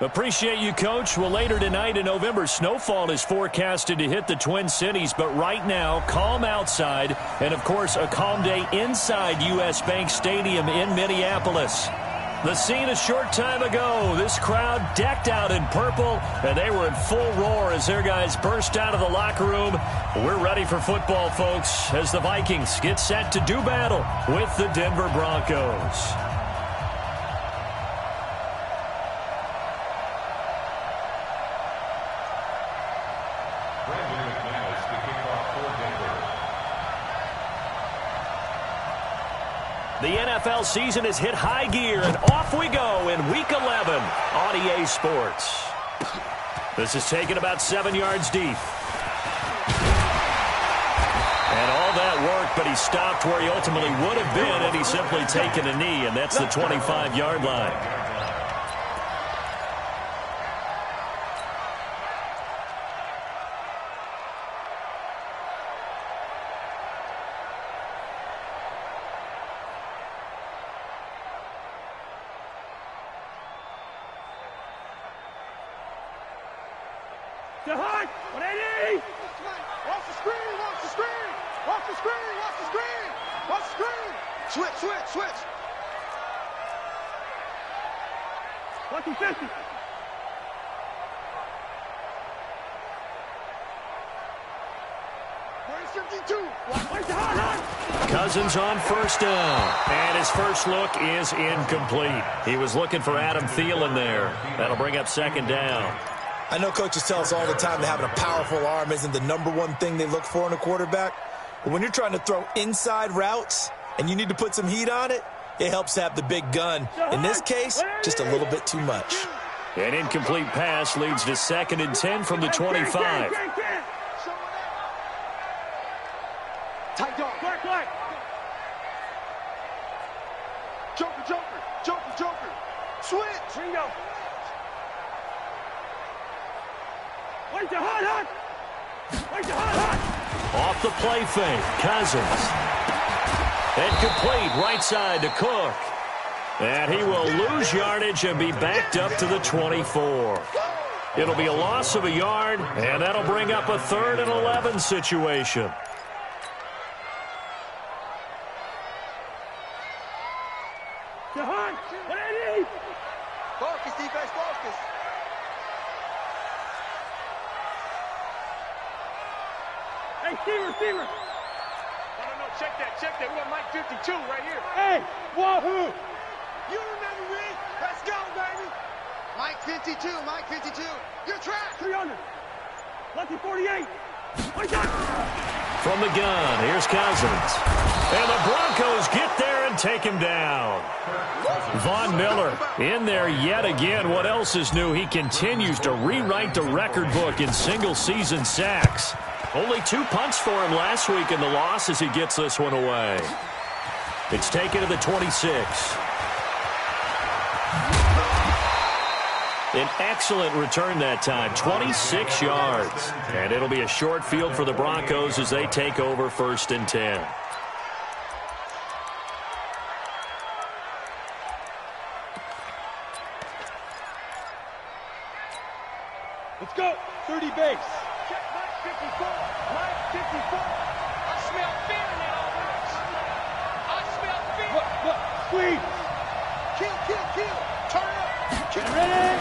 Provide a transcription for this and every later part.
Appreciate you, Coach. Well, later tonight in November, snowfall is forecasted to hit the Twin Cities, but right now, calm outside, and, of course, a calm day inside U.S. Bank Stadium in Minneapolis. The scene a short time ago, this crowd decked out in purple, and they were in full roar as their guys burst out of the locker room. We're ready for football, folks, as the Vikings get set to do battle with the Denver Broncos. The NFL season has hit high gear, and off we go in Week 11 on EA Sports. This is taken about 7 yards deep. And all that work, but he stopped where he ultimately would have been had he simply taken a knee, and that's the 25-yard line. Cousins on first down, and his first look is incomplete. He was looking for Adam Thielen there. That'll bring up second down. I know coaches tell us all the time that having a powerful arm isn't the number one thing they look for in a quarterback. But when you're trying to throw inside routes and you need to put some heat on it, it helps to have the big gun. In this case, just a little bit too much. An incomplete pass leads to 2nd and 10 from the 25. Tight dog. Black. Joker. Switch. Ringo. Wait the hot. Off the play fake, Cousins. And complete right side to Cook. And he will lose yardage and be backed up to the 24. It'll be a loss of a yard, and that'll bring up a 3rd and 11 situation. Focus, defense, focus. Hey, receiver. No, check that. We got Mike 52 right here. Hey, wahoo! You remember me? Let's go, baby. Mike 52. Your track. 300. Lucky 48. From the gun, here's Cousins. And the Broncos get there and take him down. Von Miller in there yet again. What else is new? He continues to rewrite the record book in single-season sacks. Only 2 punts for him last week in the loss as he gets this one away. It's taken to the 26. An excellent return that time, 26 yards. And it'll be a short field for the Broncos as they take over 1st and 10. Let's go. 30 base. Check Mike 54. I smell fear in that offense. I smell fear. Look. Squeeze. Kill. Turn up. Get ready.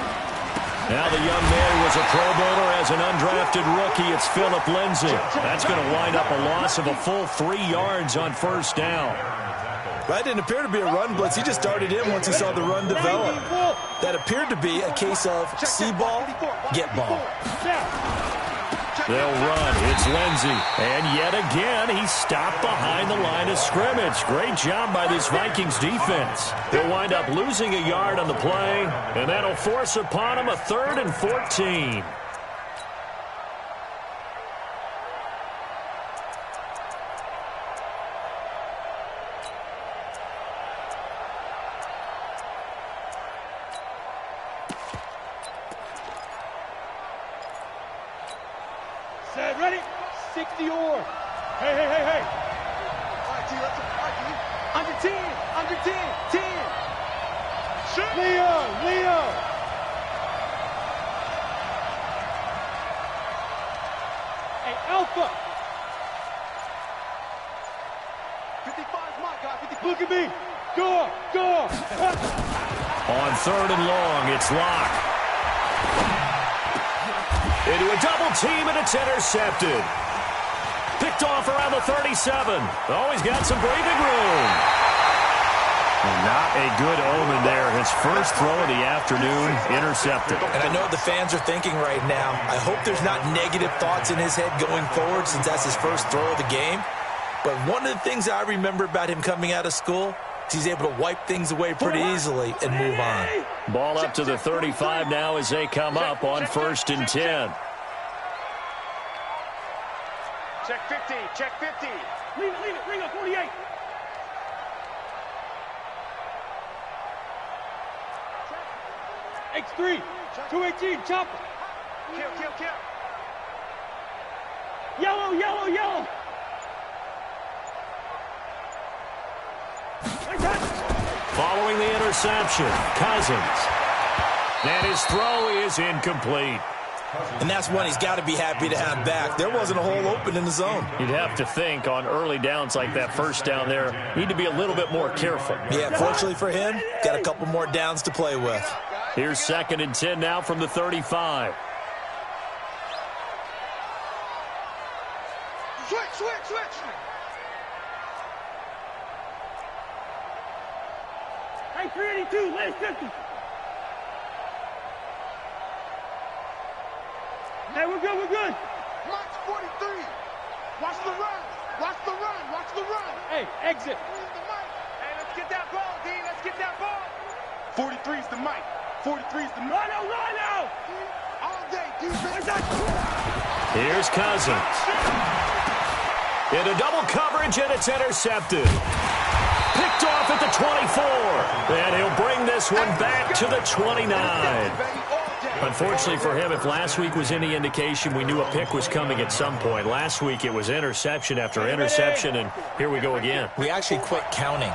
Now the young man was a Pro Bowler as an undrafted rookie. It's Phillip Lindsay. That's going to wind up a loss of a full 3 yards on 1st down. That didn't appear to be a run blitz. He just darted in once he saw the run develop. That appeared to be a case of see ball, get ball. They'll run. It's Lindsay. And yet again, he stopped behind the line of scrimmage. Great job by this Vikings defense. They'll wind up losing a yard on the play, and that'll force upon him a 3rd and 14. Set, ready? 60 or. Hey. All right, T, let's go. Under 10. 10. Shoot. Leo. Alpha. 55 is my guy. 50. Look at me. Go. On 3rd and long, it's Locke. Into a double team, and it's intercepted. Picked off around the 37. Always got some breathing room. And not a good omen there. His first throw of the afternoon, intercepted. And I know what the fans are thinking right now. I hope there's not negative thoughts in his head going forward since that's his first throw of the game. But one of the things I remember about him coming out of school is he's able to wipe things away pretty easily and move on. Ball up to the 35 now as they come up on 1st and 10. Check 50. Check 50. Leave it. Bring up 48. X3. 218. Chopper. Kill. Yellow. Following the interception, Cousins. And his throw is incomplete. And that's one he's got to be happy to have back. There wasn't a hole open in the zone. You'd have to think on early downs like that first down there, need to be a little bit more careful. Yeah, fortunately for him, got a couple more downs to play with. Here's 2nd and 10 now from the 35. Switch. Hey, 382, last 50. Hey, we're good. March 43. Watch the run. Hey, exit. Hey, let's get that ball, D. Let's get that ball. 43's the mic. 43's the mic. Run all day, defense. Here's Cousins. Into double coverage, and it's intercepted. Picked off at the 24. And he'll bring this one back to the 29. Unfortunately for him, if last week was any indication, we knew a pick was coming at some point. Last week it was interception after interception, and here we go again. We actually quit counting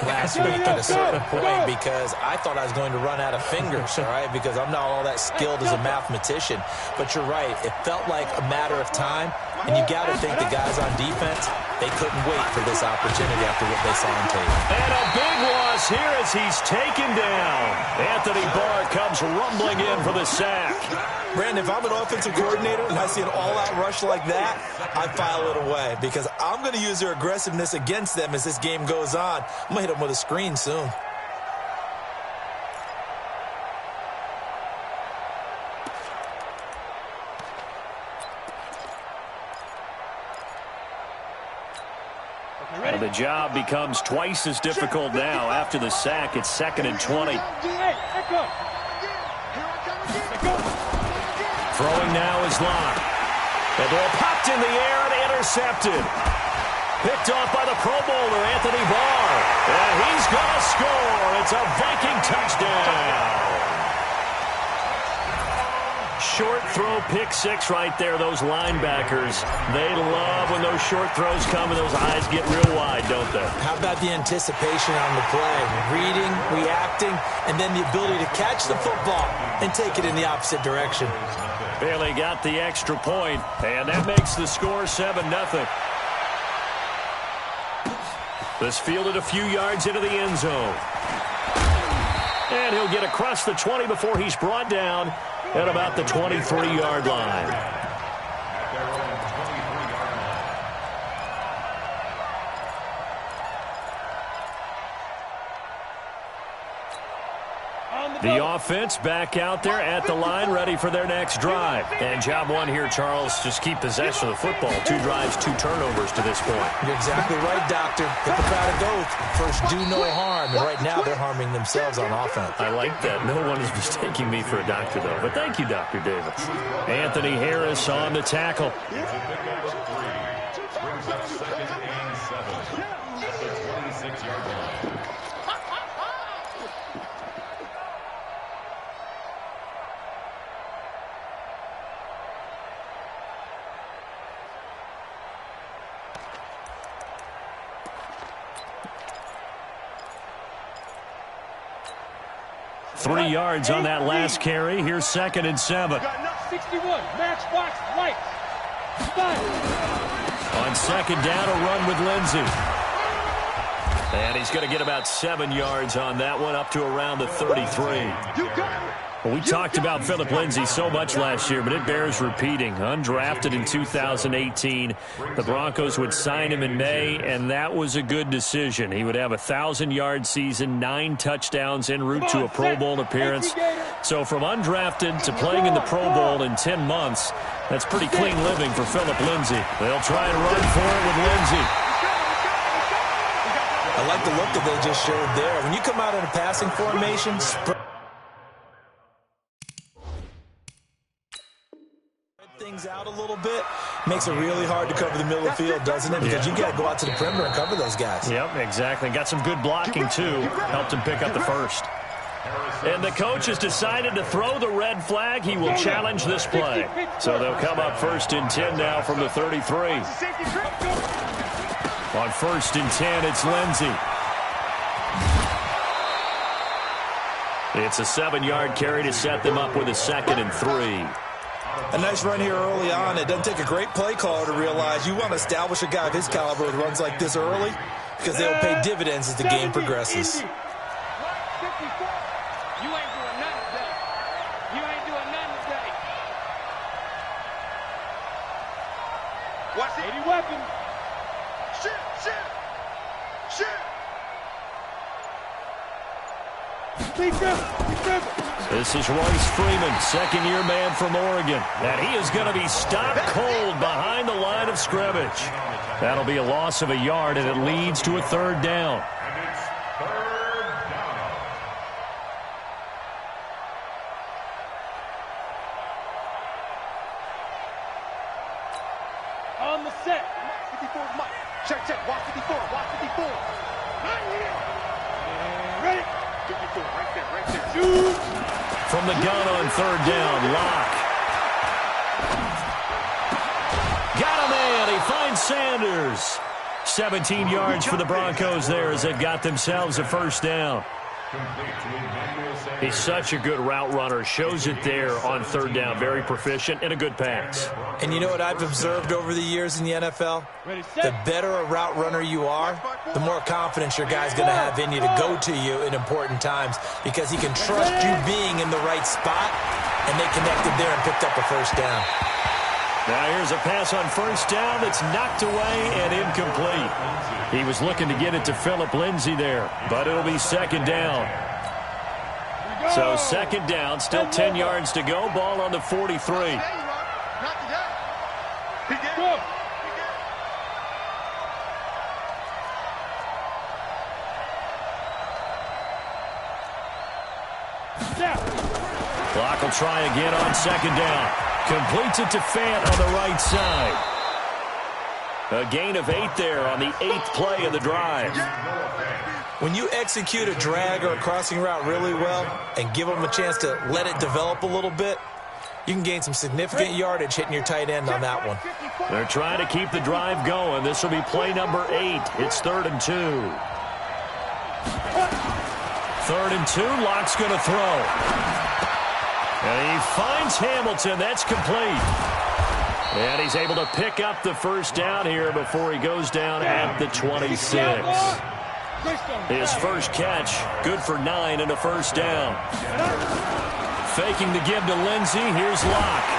last week at a certain point because I thought I was going to run out of fingers, all right, because I'm not all that skilled as a mathematician. But you're right. It felt like a matter of time, and you got to think the guys on defense, they couldn't wait for this opportunity after what they saw on tape. And a big loss here as he's taken down. Anthony Barr comes rumbling in for the sack. Brandon, if I'm an offensive coordinator and I see an all-out rush like that, I file it away because I'm going to use their aggressiveness against them as this game goes on. I'm going to hit them with a screen soon. The job becomes twice as difficult now. After the sack, it's 2nd and 20. Throwing now is Locke. The ball popped in the air and intercepted. Picked off by the Pro Bowler, Anthony Barr. And he's going to score. It's a Viking touchdown. Short throw, pick six right there. Those linebackers, they love when those short throws come and those eyes get real wide, don't they? How about the anticipation on the play? Reading, reacting, and then the ability to catch the football and take it in the opposite direction. Bailey got the extra point, and that makes the score 7-0. This fielded a few yards into the end zone. And he'll get across the 20 before he's brought down at about the 23-yard line. The offense back out there at the line, ready for their next drive. And job one here, Charles, just keep possession of the football. 2 drives, 2 turnovers to this point. You're exactly right, Doctor. Hippocratic oath. First, do no harm. And right now, they're harming themselves on offense. I like that. No one is mistaking me for a doctor, though. But thank you, Dr. Davis. Anthony Harris on the tackle. 3 yards on that last carry. Here's 2nd and 7. 61, matchbox light. On second down, a run with Lindsey. And he's going to get about 7 yards on that one, up to around the 33. Well, we talked about Phillip Lindsay so much last year, but it bears repeating. Undrafted in 2018. The Broncos would sign him in May, and that was a good decision. He would have a 1,000-yard season, 9 touchdowns en route to a Pro Bowl appearance. So from undrafted to playing in the Pro Bowl in 10 months, that's pretty clean living for Phillip Lindsay. They'll try and run for it with Lindsay. I like the look that they just showed there. When you come out in a passing formation, things out a little bit, makes it really hard to cover the middle of the field, doesn't it? Because you got to go out to the perimeter and cover those guys. Yep, exactly. Got some good blocking, too. Helped him pick up the first. And the coach has decided to throw the red flag. He will challenge this play. So they'll come up 1st and 10 now from the 33. On 1st and 10, it's Lindsey. It's a 7-yard carry to set them up with a 2nd and 3. A nice run here early on. It doesn't take a great play caller to realize you want to establish a guy of his caliber with runs like this early, because they'll pay dividends as the game progresses. You ain't doing nothing today. You ain't doing nothing today. Watch it. 80 weapons. Shit. This is Royce Freeman, 2nd-year man from Oregon. And he is going to be stopped cold behind the line of scrimmage. That'll be a loss of a yard, and it leads to a 3rd down. On the set. 54 is Mike. Check. Watch 54. Ready? 54, right there. Shoot. From the gun on 3rd down, Locke. Got a man. He finds Sanders. 17 yards for the Broncos there as they've got themselves a 1st down. He's such a good route runner. Shows it there on 3rd down. Very proficient and a good pass. And you know what I've observed over the years in the NFL? The better a route runner you are, the more confidence your guy's going to have in you to go to you in important times, because he can trust you being in the right spot, and they connected there and picked up a 1st down. Now here's a pass on 1st down that's knocked away and incomplete. He was looking to get it to Phillip Lindsay there, but it'll be 2nd down. So 2nd down, still 10 yards to go. Ball on the 43. Clock will try again on 2nd down. Completes it to Fant on the right side. A gain of 8 there on the 8th play of the drive. When you execute a drag or a crossing route really well and give them a chance to let it develop a little bit, you can gain some significant yardage hitting your tight end on that one. They're trying to keep the drive going. This will be play number 8. It's 3rd and 2. 3rd and 2. Locke's going to throw. And he finds Hamilton. That's complete. And he's able to pick up the 1st down here before he goes down at the 26. His first catch, good for 9 and a 1st down. Faking the give to Lindsey. Here's Locke.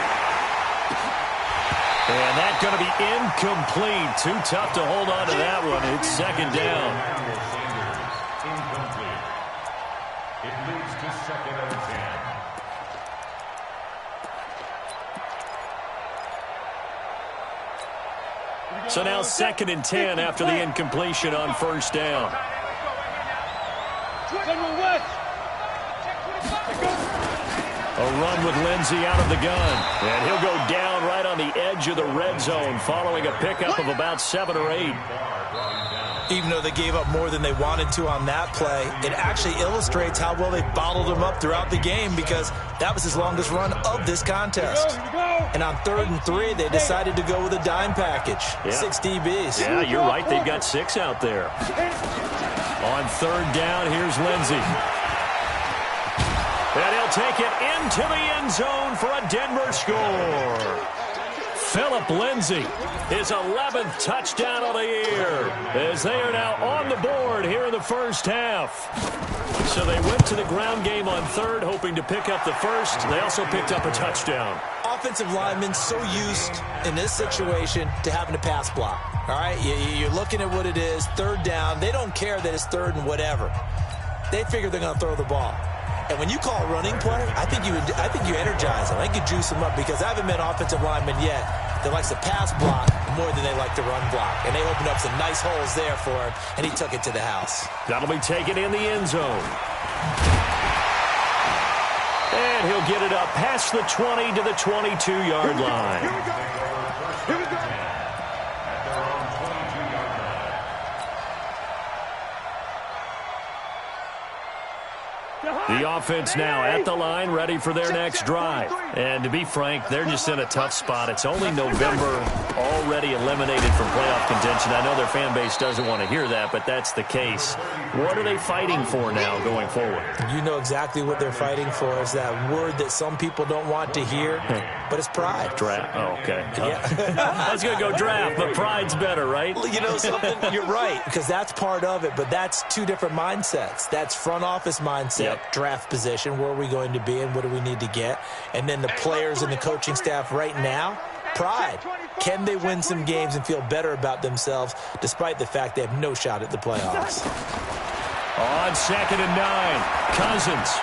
And that's going to be incomplete. Too tough to hold on to that one. It's 2nd down. It moves to 2nd and 10. So now 2nd and 10 after the incompletion on 1st down. A run with Lindsey out of the gun. And he'll go down right on the edge of the red zone following a pickup of about 7 or 8. Even though they gave up more than they wanted to on that play, it actually illustrates how well they bottled him up throughout the game, because that was his longest run of this contest. And on 3rd and 3, they decided to go with a dime package. Yeah. 6 DBs. Yeah, you're right. They've got 6 out there. On 3rd down, here's Lindsey. And he'll take it into the end zone for a Denver score. Phillip Lindsay, his 11th touchdown of the year, as they are now on the board here in the first half. So they went to the ground game on third, hoping to pick up the first. They also picked up a touchdown. Offensive linemen so used in this situation to having to pass block. All right, you're looking at what it is, third down. They don't care that it's third and whatever. They figure they're going to throw the ball. And when you call a running play, I think you energize them. I think you juice them up, because I haven't met an offensive lineman yet that likes to pass block more than they like to run block. And they opened up some nice holes there for him, and he took it to the house. That'll be taken in the end zone. And he'll get it up past the 20 to the 22-yard line. Here we go. Here we go. The offense now at the line, ready for their next drive. And to be frank, they're just in a tough spot. It's only November, already eliminated from playoff contention. I know their fan base doesn't want to hear that, but that's the case. What are they fighting for now going forward? You know exactly what they're fighting for. Is that word that some people don't want to hear, but it's pride. Draft. Oh, okay. Yeah. I was going to go draft, but pride's better, right? You know something? You're right, because that's part of it, but that's two different mindsets. That's front office mindset, draft position, where are we going to be and what do we need to get? And then the players and the coaching staff right now, pride. Can they win some games and feel better about themselves despite the fact they have no shot at the playoffs? On 2nd and 9, Cousins.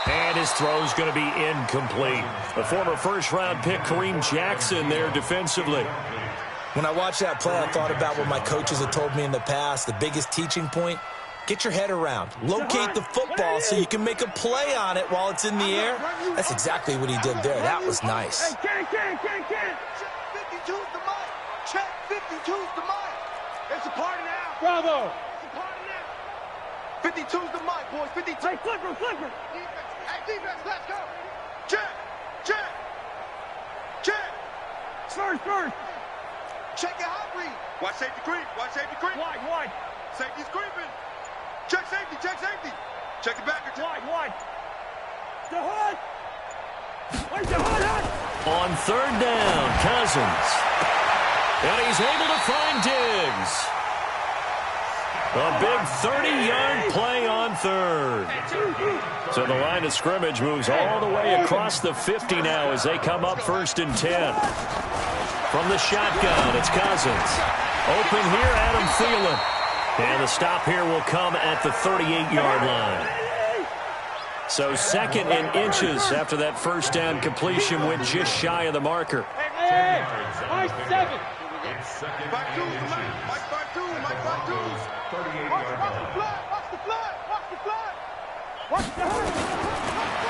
And his throw's going to be incomplete. The former first-round pick, Kareem Jackson, there defensively. When I watched that play, I thought about what my coaches had told me in the past. The biggest teaching point, get your head around. Locate the football so you can make a play on it while it's in the air. That's exactly what he did there. That was nice. Check 52's the mic. Check 52's the mic. It's a party now. Bravo. It's a party now. 52's the mic, boys. 52. Hey, flipper. Defense, let's go. Check. First. Check your hot read. Watch safety creep. Wide. Safety's creeping. Check safety. Check it back. Wide. The hood. Where's the hood? On 3rd down, Cousins. And he's able to find Diggs. A big 30-yard play on 3rd. So the line of scrimmage moves all the way across the 50 now as they come up 1st and 10. From the shotgun, it's Cousins. Open here, Adam Thielen. And the stop here will come at the 38-yard line. So 2nd and inches after that first down completion, went just shy of the marker. Hey, Mike 7.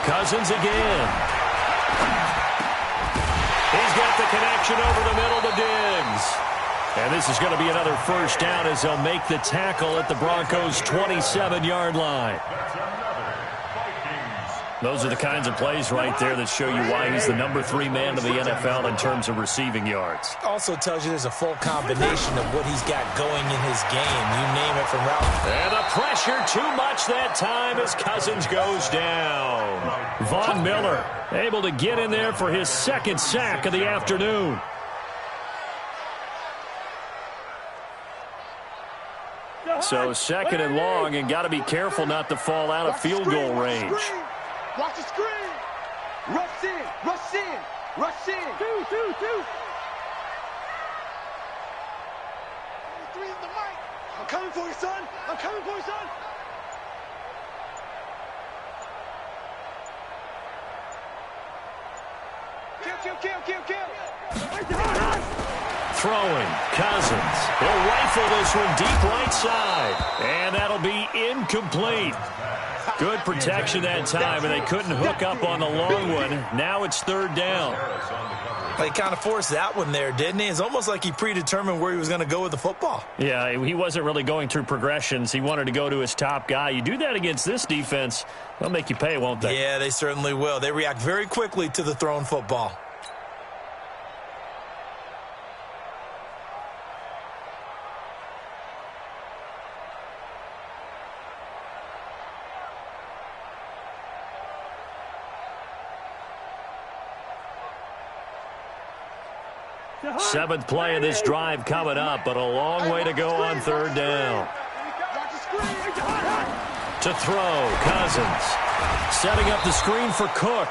Cousins again. He's got the connection over the middle to Diggs. And this is going to be another first down as they'll make the tackle at the Broncos' 27-yard line. Those are the kinds of plays right there that show you why he's the number 3 man of the NFL in terms of receiving yards. Also tells you there's a full combination of what he's got going in his game. You name it, from route. And the pressure too much that time as Cousins goes down. Von Miller able to get in there for his 2nd sack of the afternoon. So 2nd and long, and got to be careful not to fall out of field goal range. Watch the screen. Rush in. Two. 3 in the mic. I'm coming for you, son. Kill. Throwing, Cousins. He'll rifle this one deep right side. And that'll be incomplete. Good protection that time, and they couldn't hook up on the long one. Now it's 3rd down. He kind of forced that one there, didn't he? It's almost like he predetermined where he was going to go with the football. Yeah, he wasn't really going through progressions. He wanted to go to his top guy. You do that against this defense, they'll make you pay, won't they? Yeah, they certainly will. They react very quickly to the thrown football. Seventh play of this drive coming up, but a long way to go on third down. To throw, Cousins. Setting up the screen for Cook.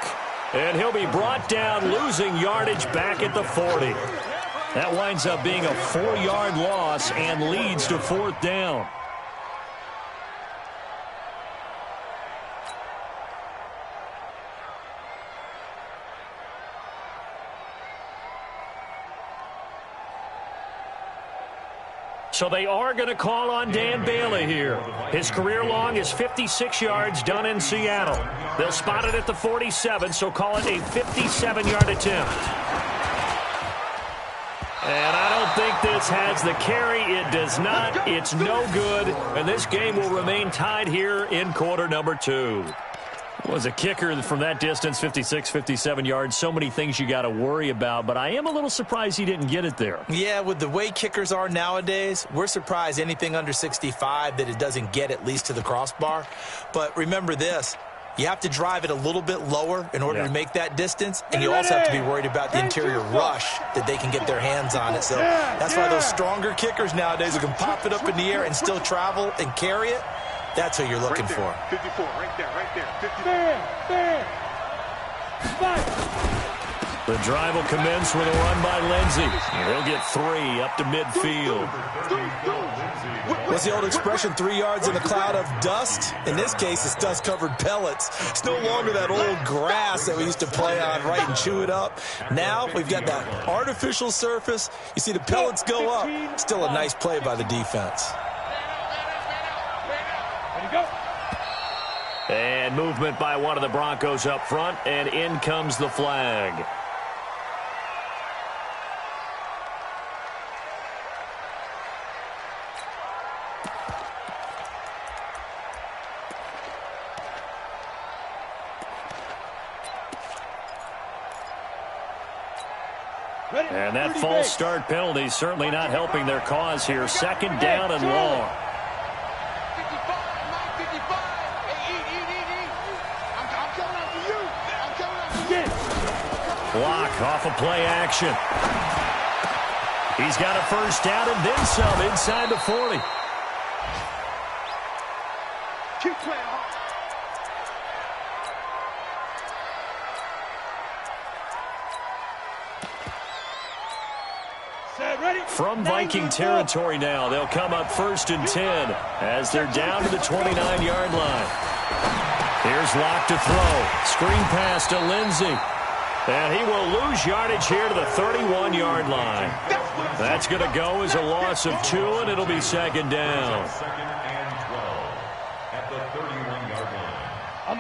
And he'll be brought down, losing yardage back at the 40. That winds up being a 4-yard loss and leads to fourth down. So they are going to call on Dan Bailey here. His career long is 56 yards done in Seattle. They'll spot it at the 47, so call it a 57-yard attempt. And I don't think this has the carry. It does not. It's no good. And this game will remain tied here in quarter number 2. Was a kicker from that distance, 56, 57 yards. So many things you got to worry about, but I am a little surprised he didn't get it there. Yeah, with the way kickers are nowadays, we're surprised anything under 65 that it doesn't get at least to the crossbar. But remember this, you have to drive it a little bit lower in order to make that distance, and you also have to be worried about the interior rush that they can get their hands on it. So that's why those stronger kickers nowadays who can pop it up in the air and still travel and carry it, that's who you're looking for. 54, right there, 54. The drive will commence with a run by Lindsey. He'll get 3 up to midfield. What's the old expression, 3 yards in a cloud of dust? In this case, it's dust-covered pellets. It's no longer that old grass that we used to play on, right, and chew it up. Now we've got that artificial surface. You see the pellets go up. Still a nice play by the defense. And movement by one of the Broncos up front, and in comes the flag. And that false start penalty certainly not helping their cause here. Second down and long. Block off of play action. He's got a first down and then some inside the 40. Keep playing hard. From Viking territory now, they'll come up 1st and 10 as they're down to the 29-yard line. Here's Locke to throw. Screen pass to Lindsey. And he will lose yardage here to the 31-yard line. That's going to go as a loss of 2, and it'll be second down.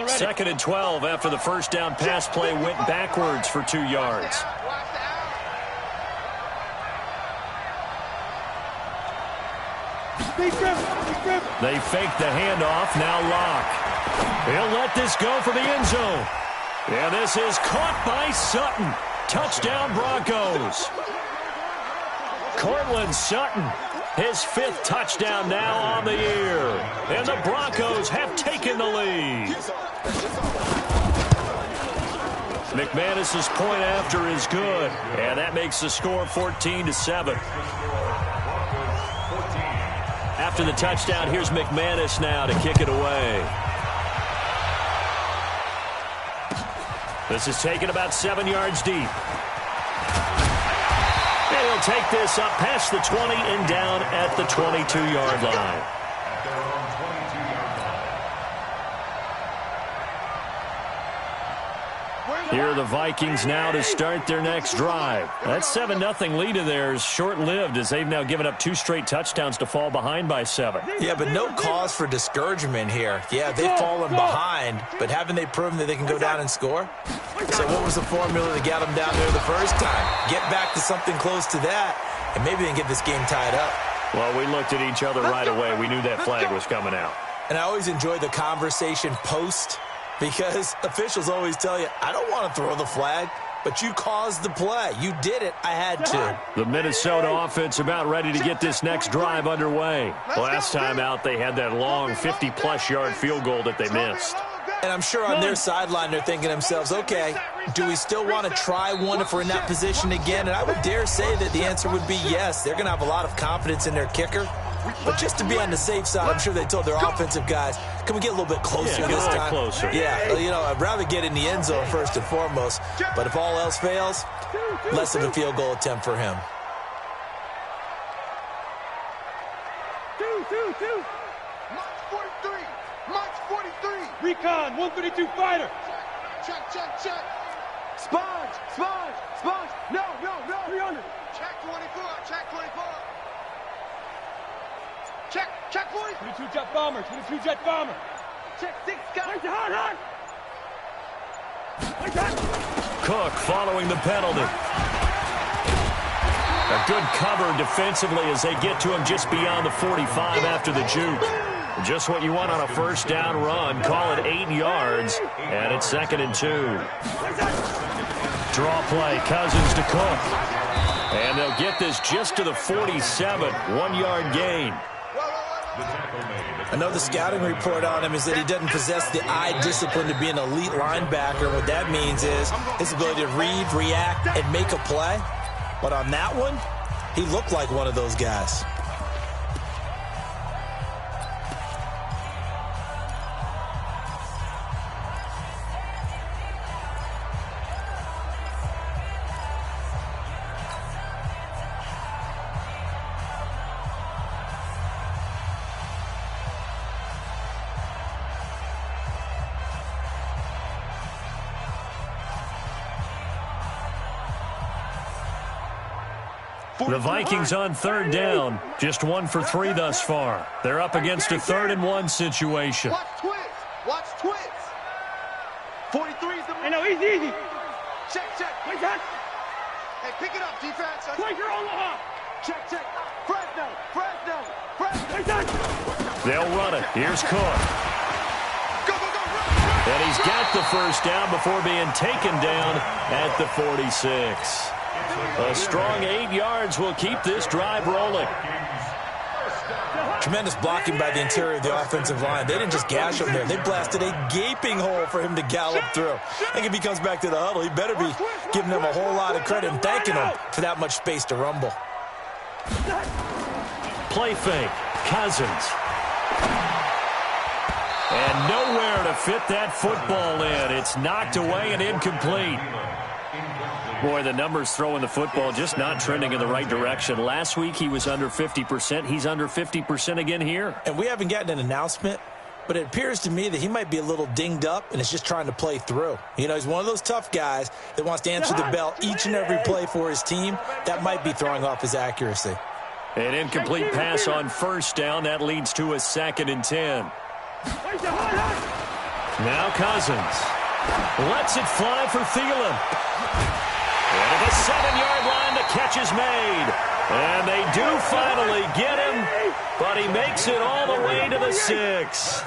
Second and 12 after the first down pass play went backwards for 2 yards. They fake the handoff. Now Locke. He'll let this go for the end zone. And this is caught by Sutton. Touchdown Broncos. Cortland Sutton, his 5th touchdown now on the year. And the Broncos have taken the lead. McManus's point after is good. And that makes the score 14-7. After the touchdown, here's McManus now to kick it away. This is taken about 7 yards deep. And he'll take this up past the 20 and down at the 22-yard line. Here are the Vikings now to start their next drive. That 7-0 lead of theirs short-lived as they've now given up 2 straight touchdowns to fall behind by 7. Yeah, but no cause for discouragement here. Yeah, they've fallen behind, but haven't they proven that they can go down and score? So what was the formula to get them down there the first time? Get back to something close to that, and maybe they can get this game tied up. Well, we looked at each other right away. We knew that flag was coming out. And I always enjoy the conversation post, because officials always tell you, I don't want to throw the flag, but you caused the play. You did it. I had to. The Minnesota offense about ready to get this next drive underway. Last time out, they had that long 50-plus yard field goal that they missed. And I'm sure on their sideline they're thinking to themselves, okay, Do we still want to try one if we're in that position again? And I would dare say that the answer would be yes. They're going to have a lot of confidence in their kicker. But just to be on the safe side, I'm sure they told their offensive guys, can we get a little bit closer this time? Closer. Yeah, you know, I'd rather get in the end zone first and foremost. But if all else fails, less of a field goal attempt for him. March 43. March 43. Recon, 132 fighter. Check. Sponge. No. 300. Check 24. Check 40. 22 jet bomber. Check 6 guys. Hard. Cook following the penalty. A good cover defensively as they get to him just beyond the 45 after the juke. Just what you want on a first down run. Call it 8 yards, and it's 2nd and 2. Draw play, Cousins to Cook. And they'll get this just to the 47, 1-yard gain. I know the scouting report on him is that he doesn't possess the eye discipline to be an elite linebacker. What that means is his ability to read, react, and make a play. But on that one, he looked like one of those guys. The Vikings on 3rd down. Just 1 for 3 thus far. They're up against a 3rd and 1 situation. Watch twist. 43's the... Hey, no, easy. Check. Wait, that. Hey, pick it up, defense. Striker Omaha. Check. Fresno. Wait, that. They'll run it. Here's Cook. Go, run. And he's got the first down before being taken down at the 46. A strong 8 yards will keep this drive rolling. Tremendous blocking by the interior of the offensive line. They didn't just gash him there. They blasted a gaping hole for him to gallop through. I think if he comes back to the huddle, he better be giving them a whole lot of credit and thanking them for that much space to rumble. Play fake. Cousins. And nowhere to fit that football in. It's knocked away and incomplete. Boy, the numbers throwing the football just not trending in the right direction. Last week he was under 50%. He's under 50% again here. And we haven't gotten an announcement, but it appears to me that he might be a little dinged up and is just trying to play through. You know, he's one of those tough guys that wants to answer the bell each and every play for his team. That might be throwing off his accuracy. An incomplete pass on first down. That leads to a 2nd and 10. Now Cousins lets it fly for Thielen. And at the 7-yard line, the catch is made. And they do finally get him, but he makes it all the way to the 6.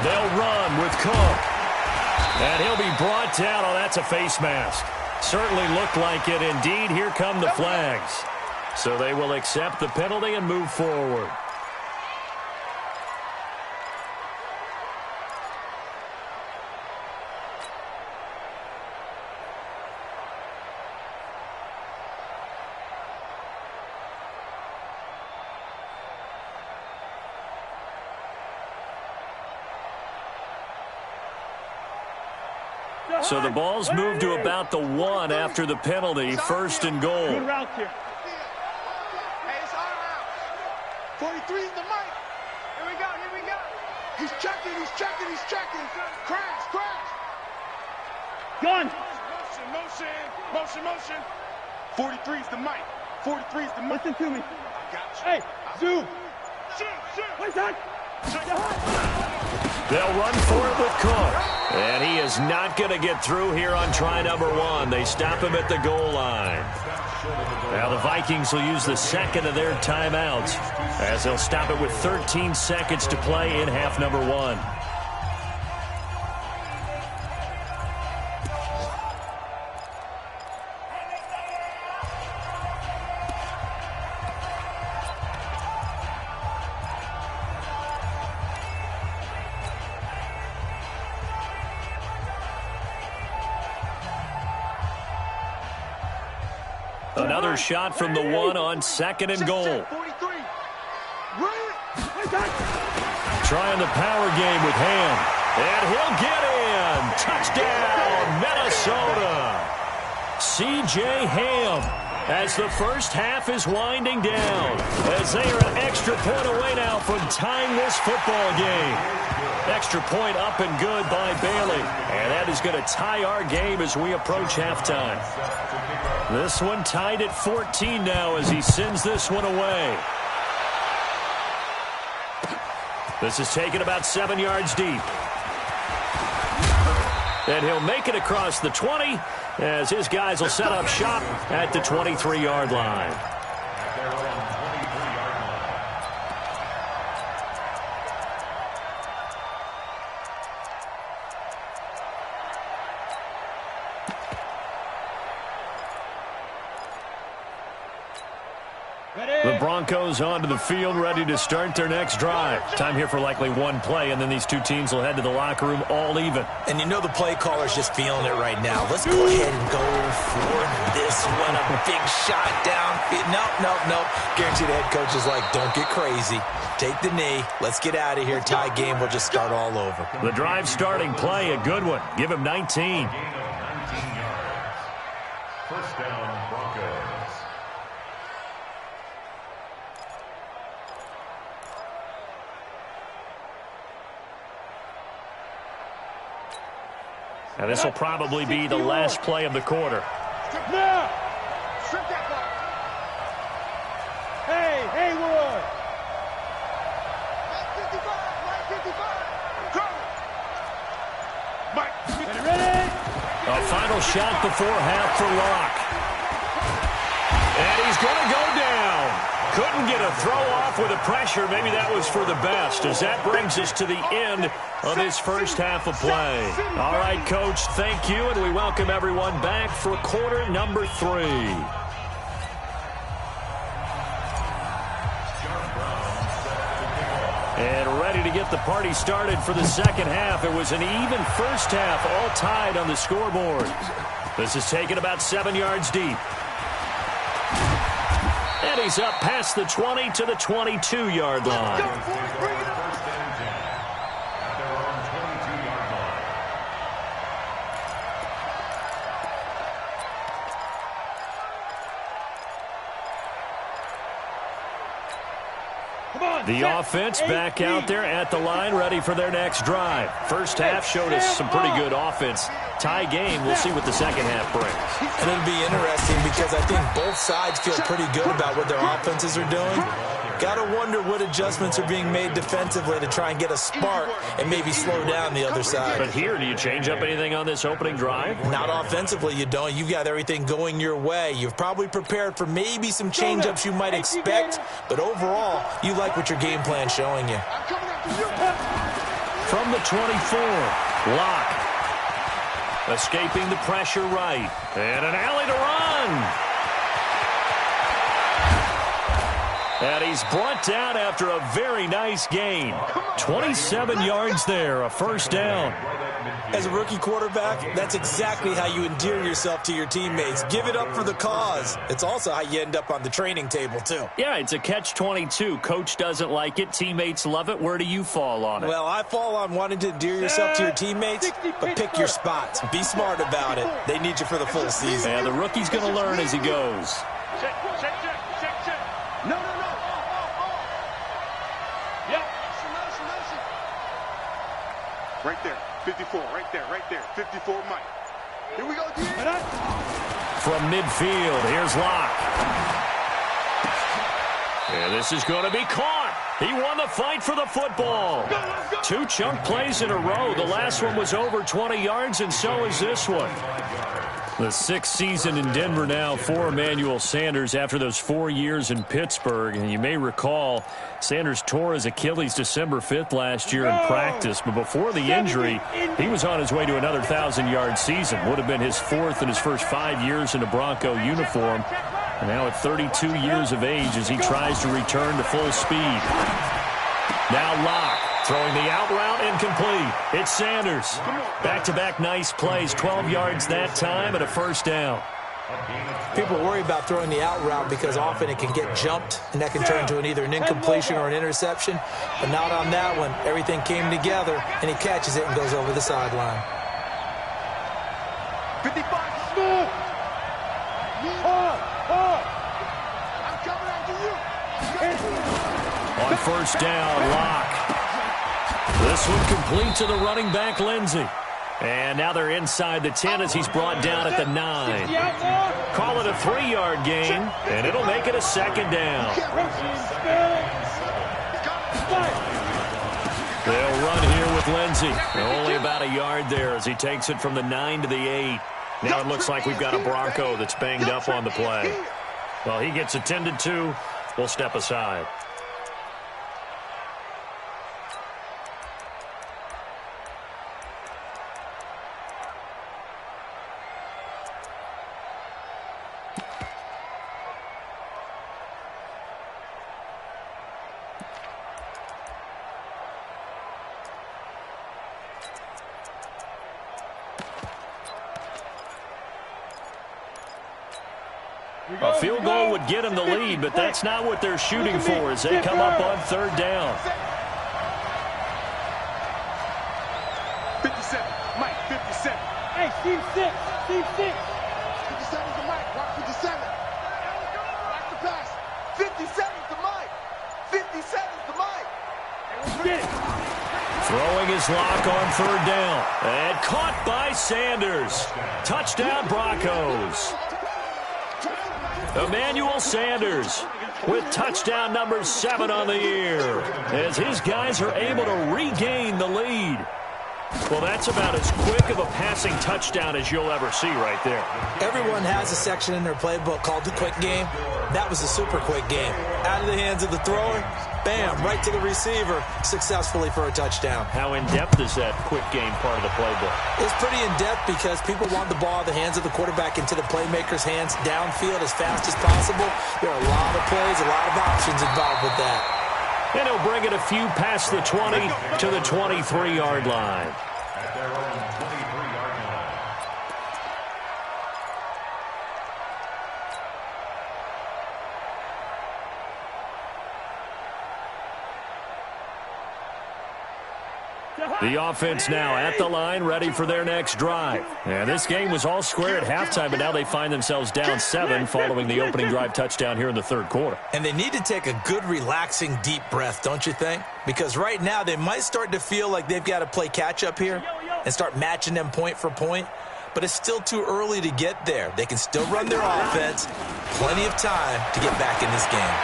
They'll run with Cook. And he'll be brought down. Oh, that's a face mask. Certainly looked like it. Indeed, here come the flags. So they will accept the penalty and move forward. So the ball's moved to about the 1 after the penalty. 1st and goal. Good route here. Hey, it's our route. 43's the mic. Here we go. He's checking. Crash. Gun. Motion. 43's the mic. Listen to me. I got you. Hey, zoom. Shoot. Wait, that. They'll run for it with Cook. And he is not going to get through here on try number 1. They stop him at the goal line. Now the Vikings will use the 2nd of their timeouts as they'll stop it with 13 seconds to play in half number 1. Another shot from the one on 2nd and goal. Trying the power game with Ham. And he'll get in. Touchdown, Minnesota. C.J. Ham as the first half is winding down. As they are an extra point away now from tying this football game. Extra point up and good by Bailey. And that is going to tie our game as we approach halftime. This one tied at 14 now as he sends this one away. This is taken about 7 yards deep. And he'll make it across the 20 as his guys will set up shop at the 23-yard line. The Broncos onto the field, ready to start their next drive. Time here for likely one play, and then these two teams will head to the locker room all even. And you know the play caller's just feeling it right now. Let's go ahead and go for this one. A big shot down. Nope. Guarantee the head coach is like, don't get crazy. Take the knee. Let's get out of here. Tie game. We'll just start all over. The drive starting play, a good one. Give him 19. First down, Broncos. Now this will probably be the last play of the quarter. Now! Strip that ball. Hey, Haywood! Mike 55! Mike! Ready? A final shot before half for Locke. And he's going to go down. Couldn't get a throw off with the pressure. Maybe that was for the best, as that brings us to the end of this first half of play. All right, Coach, thank you, and we welcome everyone back for quarter number 3. And ready to get the party started for the second half. It was an even first half, all tied on the scoreboard. This is taken about 7 yards deep. And he's up past the 20 to the 22-yard line. The offense back out there at the line, ready for their next drive. First half showed us some pretty good offense. Tie game, we'll see what the second half brings. And it'll be interesting because I think both sides feel pretty good about what their offenses are doing. Got to wonder what adjustments are being made defensively to try and get a spark and maybe slow down the other side. But here, do you change up anything on this opening drive? Not offensively, you don't. You've got everything going your way. You've probably prepared for maybe some change-ups you might expect, but overall, you like what your game plan's showing you. From the 24, Locke. Escaping the pressure right. And an alley to run. And he's brought down after a very nice gain. 27 yards there, a first down. As a rookie quarterback, that's exactly how you endear yourself to your teammates. Give it up for the cause. It's also how you end up on the training table, too. Yeah, it's a catch-22. Coach doesn't like it. Teammates love it. Where do you fall on it? Well, I fall on wanting to endear yourself to your teammates, but pick your spots. Be smart about it. They need you for the full season. Yeah, the rookie's going to learn as he goes. Check. No. Yep. Right there. 54, right there. 54, Mike. Here we go, D. From midfield, here's Locke. And this is going to be caught. He won the fight for the football. Two chunk plays in a row. The last one was over 20 yards, and so is this one. The sixth season in Denver now for Emmanuel Sanders after those 4 years in Pittsburgh. And you may recall Sanders tore his Achilles December 5th last year in practice. But before the injury, he was on his way to another 1,000-yard season. Would have been his fourth in his first 5 years in a Bronco uniform. And now at 32 years of age as he tries to return to full speed. Now Locke. Throwing the out route incomplete. It's Sanders. Back-to-back nice plays. 12 yards that time and a first down. People worry about throwing the out route because often it can get jumped, and that can turn to either an incompletion or an interception. But not on that one. Everything came together, and he catches it and goes over the sideline. 55. I'm coming after you. On first down, Locke. This one complete to the running back, Lindsey. And now they're inside the 10 as he's brought down at the 9. Call it a 3-yard gain, and it'll make it a second down. They'll run here with Lindsey. Only about a yard there as he takes it from the 9 to the 8. Now it looks like we've got a Bronco that's banged up on the play. Well, he gets attended to. We'll step aside. A field goal would get him the lead, but that's not what they're shooting for as they come up on third down. 57. Mike, 57. Hey, Steve 6. Steve 6. 57 is the Mike. Watch 57. Watch the pass. 57 is the Mike. 57 is the Mike. Get it. Throwing his Lock on third down. And caught by Sanders. Touchdown, Broncos. Emmanuel Sanders with touchdown number 7 on the year as his guys are able to regain the lead. Well, that's about as quick of a passing touchdown as you'll ever see right there. Everyone has a section in their playbook called the quick game. That was a super quick game. Out of the hands of the thrower, bam, right to the receiver, successfully for a touchdown. How in-depth is that quick game part of the playbook? It's pretty in-depth because people want the ball out of the hands of the quarterback into the playmaker's hands downfield as fast as possible. There are a lot of plays, a lot of options involved with that. And he'll bring it a few past the 20 to the 23-yard line. At their own 23-yard line. The offense now at the line, ready for their next drive. And this game was all square at halftime, but now they find themselves down 7 following the opening drive touchdown here in the third quarter. And they need to take a good, relaxing, deep breath, don't you think? Because right now they might start to feel like they've got to play catch-up here and start matching them point for point. But it's still too early to get there. They can still run their offense. Plenty of time to get back in this game.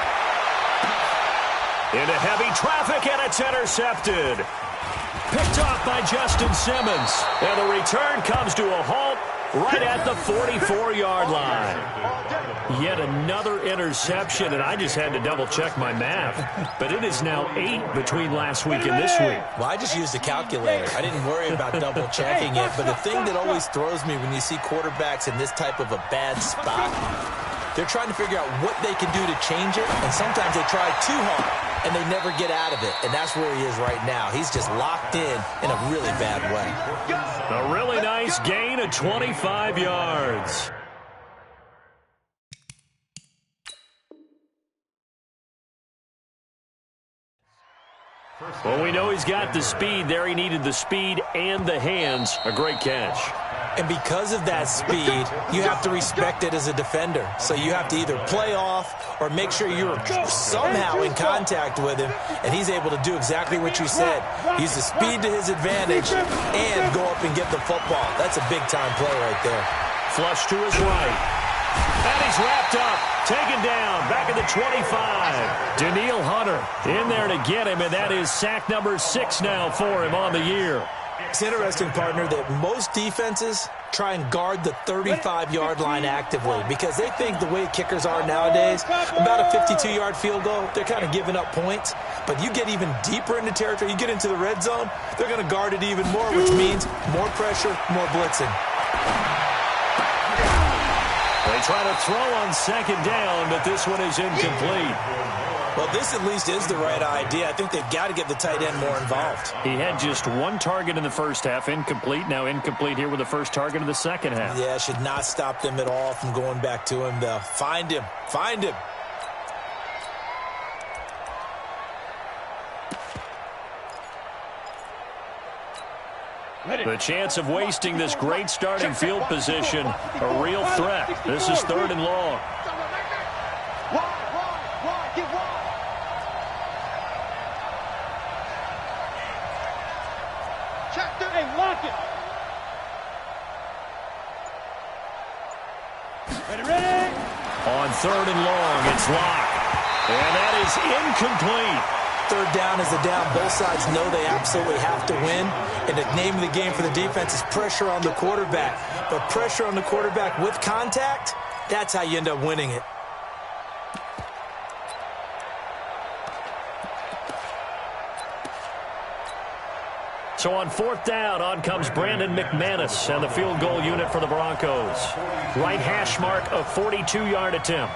Into heavy traffic, and it's intercepted. Picked off by Justin Simmons. And the return comes to a halt right at the 44-yard line. Yet another interception, and I just had to double-check my math. But it is now 8 between last week and this week. Well, I just used a calculator. I didn't worry about double-checking it. But the thing that always throws me when you see quarterbacks in this type of a bad spot, they're trying to figure out what they can do to change it. And sometimes they try too hard, and they never get out of it. And that's where he is right now. He's just locked in a really bad way. A really nice gain of 25 yards. Well, we know he's got the speed there. He needed the speed and the hands. A great catch. And because of that speed, you have to respect it as a defender. So you have to either play off or make sure you're somehow in contact with him, and he's able to do exactly what you said. Use the speed to his advantage and go up and get the football. That's a big-time play right there. Flush to his right. And he's wrapped up, taken down, back at the 25. Daniil Hunter in there to get him, and that is sack number 6 now for him on the year. It's interesting, partner, that most defenses try and guard the 35-yard line actively because they think the way kickers are nowadays, about a 52-yard field goal, they're kind of giving up points. But you get even deeper into territory, you get into the red zone, they're going to guard it even more, which means more pressure, more blitzing. They try to throw on second down, but this one is incomplete. Well, this at least is the right idea. I think they've got to get the tight end more involved. He had just one target in the first half, incomplete. Now incomplete here with the first target of the second half. Yeah, should not stop them at all from going back to him, though. Find him. Find him. The chance of wasting this great starting field position, a real threat. This is 3rd and long. Hey, lock it. Ready. On 3rd and long, it's locked. And that is incomplete. 3rd down is the down. Both sides know they absolutely have to win. And the name of the game for the defense is pressure on the quarterback. But pressure on the quarterback with contact, that's how you end up winning it. So on 4th down, on comes Brandon McManus and the field goal unit for the Broncos. Right hash mark, a 42-yard attempt.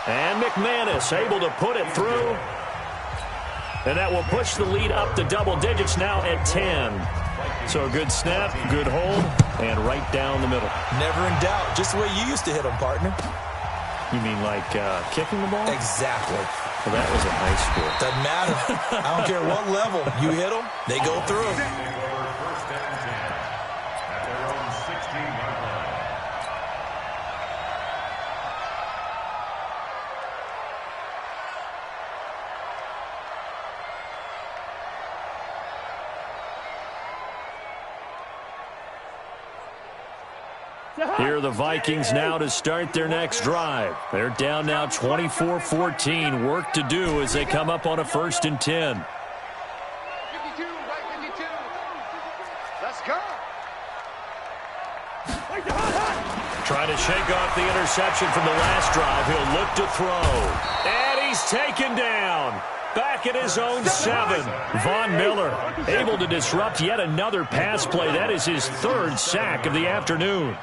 And McManus able to put it through. And that will push the lead up to double digits now at 10. So a good snap, good hold, and right down the middle. Never in doubt. Just the way you used to hit them, partner. You mean like kicking the ball? Exactly. Well, that was in high school. Doesn't matter. I don't care what level. You hit them, they go through. First down and 10 at their own 16-yard line. Here are the Vikings now to start their next drive. They're down now 24-14. Work to do as they come up on a 1st and 10. 52, right 52. Let's go. Trying to shake off the interception from the last drive. He'll look to throw. And he's taken down. Back at his own 7. Von Miller able to disrupt yet another pass play. That is his 3rd sack of the afternoon.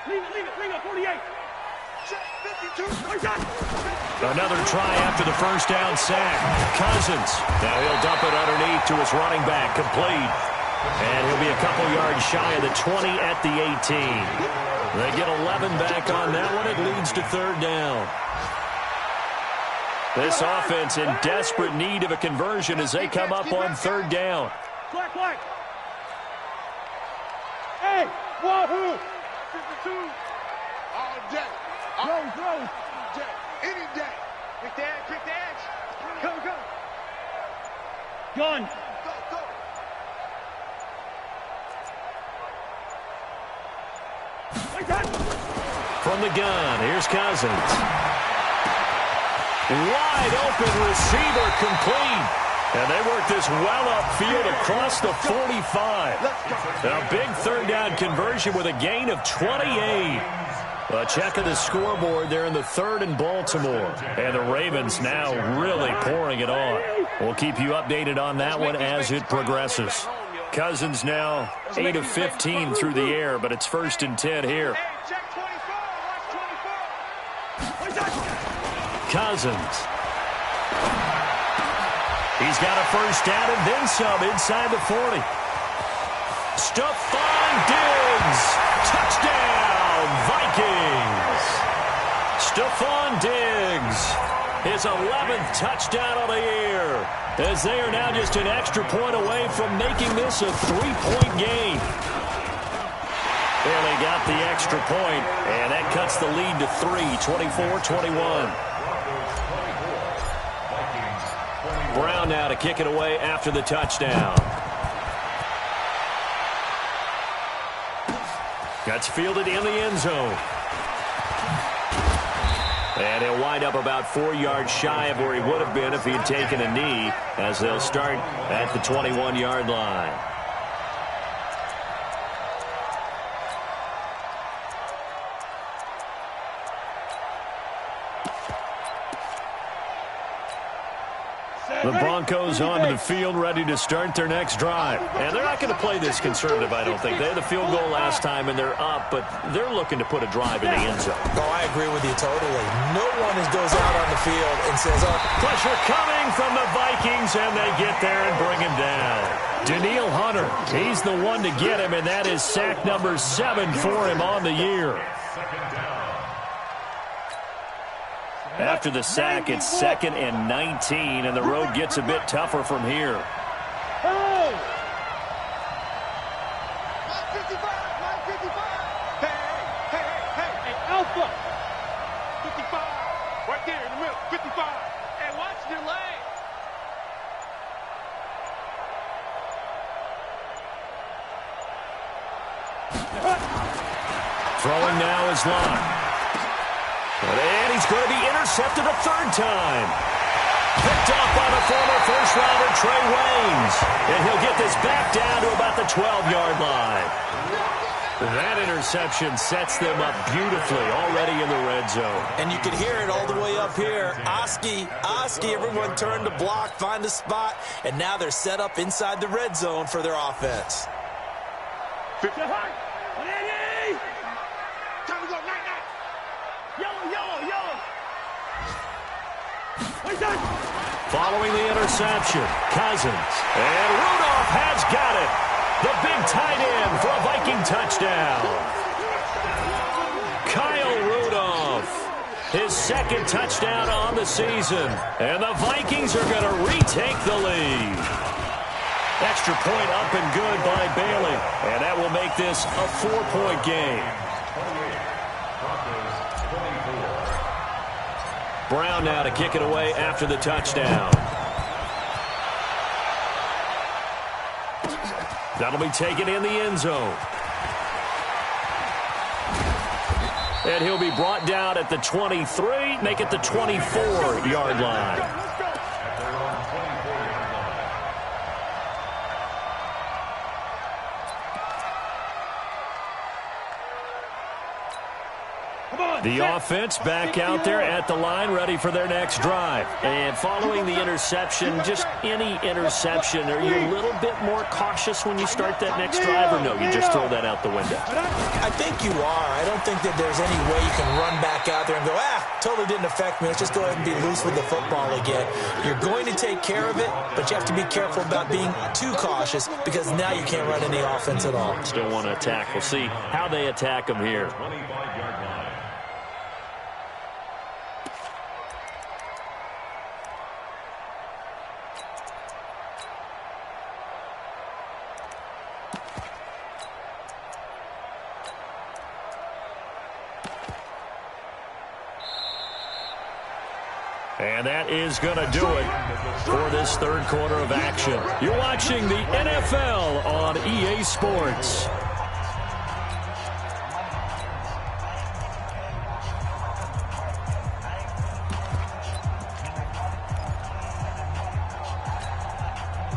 Leave it, 48. Another try after the first down sack. Cousins. Now he'll dump it underneath to his running back. Complete. And he'll be a couple yards shy of the 20 at the 18. They get 11 back on that one. It leads to 3rd down. This offense in desperate need of a conversion as they come up on 3rd down. Black. Hey, wahoo. 52. All day. Rose. Any day. Kick the edge. Go. Gun. Go. From the gun, here's Cousins. Wide open receiver complete. And they work this well upfield across the 45. A big 3rd down conversion with a gain of 28. A check of the scoreboard there in the 3rd in Baltimore. And the Ravens now really pouring it on. We'll keep you updated on that one as it progresses. Cousins now 8 of 15 through the air, but it's 1st and 10 here. Cousins. He's got a 1st down and then some inside the 40. Stephon Diggs. Touchdown, Vikings. Stephon Diggs. His 11th touchdown of the year. As they are now just an extra point away from making this a 3-point game. Barely got the extra point, and that cuts the lead to 3, 24-21. Brown now to kick it away after the touchdown. That's fielded in the end zone. And he'll wind up about 4 yards shy of where he would have been if he had taken a knee, as they'll start at the 21-yard line. The Broncos onto the field ready to start their next drive. And they're not going to play this conservative, I don't think. They had the field goal last time, and they're up, but they're looking to put a drive in the end zone. Oh, I agree with you totally. No one goes out on the field and says, oh. Pressure coming from the Vikings, and they get there and bring him down. Danielle Hunter, he's the one to get him, and that is sack number 7 for him on the year. After the sack, it's 2nd and 19, and the road gets a bit tougher from here. Hey! 955! 955! Hey, Alpha! 55! Right there in the middle, 55! Hey, watch your leg! Throwing now is Locke. And he's going to be intercepted a 3rd time. Picked off by the former first-rounder Trey Waynes. And he'll get this back down to about the 12-yard line. That interception sets them up beautifully already in the red zone. And you can hear it all the way up here. Oski, everyone turned to block, find a spot, and now they're set up inside the red zone for their offense. 50. Time to go, 9-9. Yellow. Following the interception, Cousins. And Rudolph has got it. The big tight end for a Viking touchdown. Kyle Rudolph, his 2nd touchdown on the season. And the Vikings are going to retake the lead. Extra point up and good by Bailey. And that will make this a 4-point game. Brown now to kick it away after the touchdown. That'll be taken in the end zone. And he'll be brought down at the 23, make it the 24-yard line. The offense back out there at the line, ready for their next drive. And following the interception, just any interception, are you a little bit more cautious when you start that next drive, or no, you just throw that out the window? I think you are. I don't think that there's any way you can run back out there and go, totally didn't affect me. Let's just go ahead and be loose with the football again. You're going to take care of it, but you have to be careful about being too cautious because now you can't run any offense at all. Still want to attack. We'll see how they attack them here. And that is going to do it for this 3rd quarter of action. You're watching the NFL on EA Sports.